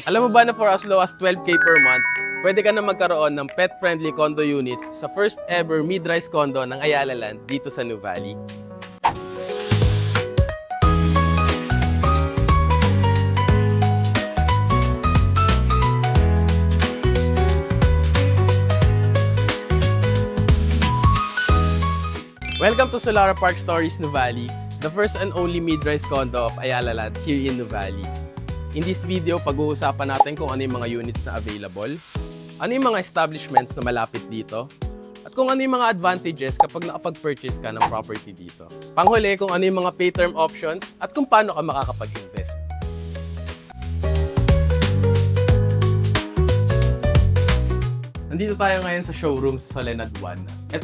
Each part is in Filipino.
Alam mo ba na for as low as 12K per month, pwede ka na magkaroon ng pet-friendly condo unit sa first ever mid-rise condo ng Ayala Land dito sa Nuvali. Welcome to Solara Park Stories Nuvali, the first and only mid-rise condo of Ayala Land here in Nuvali. In this video, pag-uusapan natin kung ano yung mga units na available, ano yung mga establishments na malapit dito, at kung ano yung mga advantages kapag nakapag-purchase ka ng property dito. Panghuli, kung ano yung mga pay-term options at kung paano ka makakapag-invest. Nandito tayo ngayon sa showroom sa Solenad 1.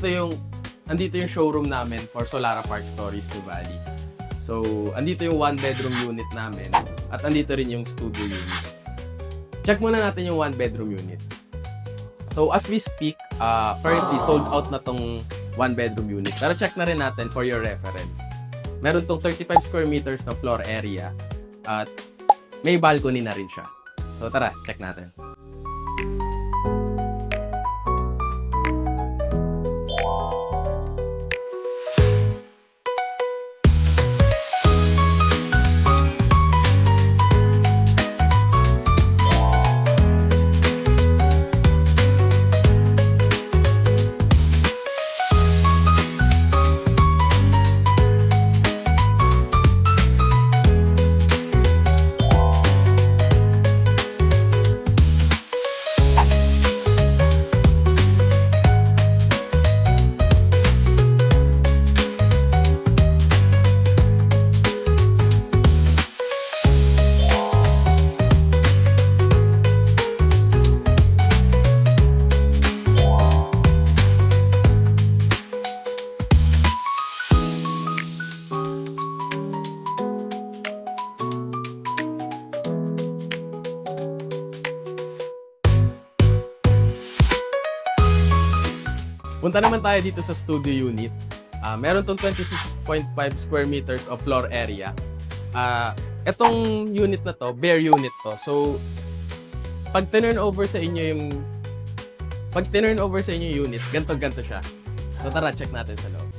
Andito yung showroom namin for Solara Park Stories Nuvali. So, andito yung one-bedroom unit namin at andito rin yung studio unit. Check muna natin yung one-bedroom unit. So, as we speak, currently sold out na tong one-bedroom unit. Pero check na rin natin for your reference. Meron tong 35 square meters na floor area at may balcony na rin siya. So, tara, check natin. Punta naman tayo dito sa studio unit. Meron tong 26.5 square meters of floor area. Etong unit na to, bare unit to. So, pag turn over sa inyo yung unit, ganto siya. So, tara, check natin sa loob.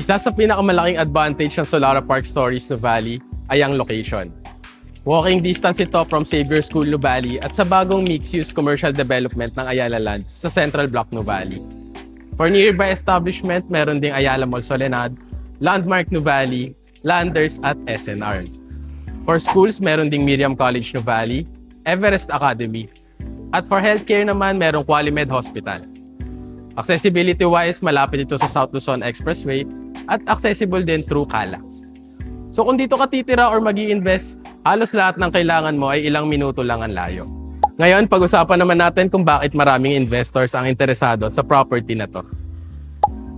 Isa sa pinakamalaking advantage ng Solara Park Stories Nuvali ay ang location. Walking distance ito from Xavier School Nuvali at sa bagong mixed-use commercial development ng Ayala Land sa Central Block Nuvali. For nearby establishment, meron ding Ayala Mall Solenad, Landmark Nuvali, Landers at SNR. For schools, meron ding Miriam College Nuvali, Everest Academy. At for healthcare naman, merong Qualimed Hospital. Accessibility-wise, malapit ito sa South Luzon Expressway at accessible din through Calax. So kung dito ka titira or mag-i-invest, halos lahat ng kailangan mo ay ilang minuto lang ang layo. Ngayon, pag-usapan naman natin kung bakit maraming investors ang interesado sa property na to.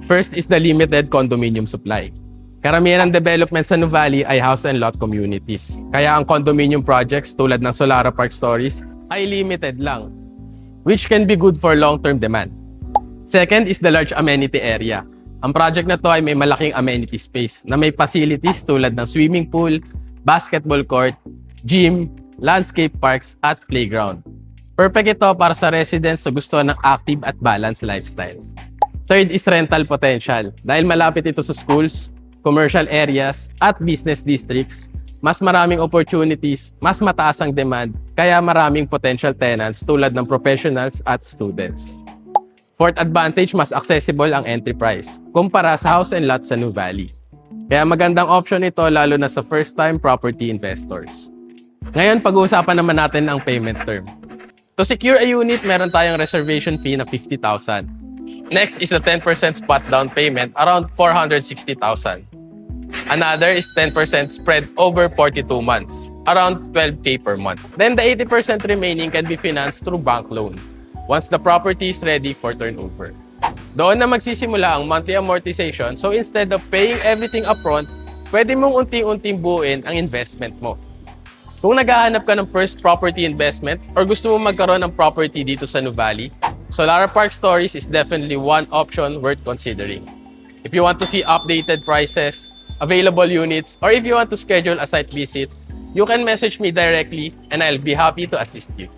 First is the limited condominium supply. Karamihan ng development sa Nuvali ay house and lot communities. Kaya ang condominium projects tulad ng Solara Park Stories ay limited lang, which can be good for long-term demand. Second is the large amenity area. Ang project na to ay may malaking amenity space na may facilities tulad ng swimming pool, basketball court, gym, landscape parks, at playground. Perfect ito para sa residents na gusto ng active at balanced lifestyle. Third is rental potential. Dahil malapit ito sa schools, commercial areas, at business districts, mas maraming opportunities, mas mataas ang demand, kaya maraming potential tenants tulad ng professionals at students. Fourth advantage, mas accessible ang entry price kumpara sa house and lot sa Nuvali. Kaya magandang option ito lalo na sa first-time property investors. Ngayon, pag-uusapan naman natin ang payment term. To secure a unit, meron tayong reservation fee na 50,000. Next is the 10% spot down payment, around 460,000. Another is 10% spread over 42 months, around 12K per month. Then the 80% remaining can be financed through bank loan once the property is ready for turnover. Doon na magsisimula ang monthly amortization, so instead of paying everything upfront, pwede mong unti-unting buuin ang investment mo. Kung naghahanap ka ng first property investment or gusto mo magkaroon ng property dito sa Nuvali, Solara Park Stories is definitely one option worth considering. If you want to see updated prices, available units, or if you want to schedule a site visit, you can message me directly and I'll be happy to assist you.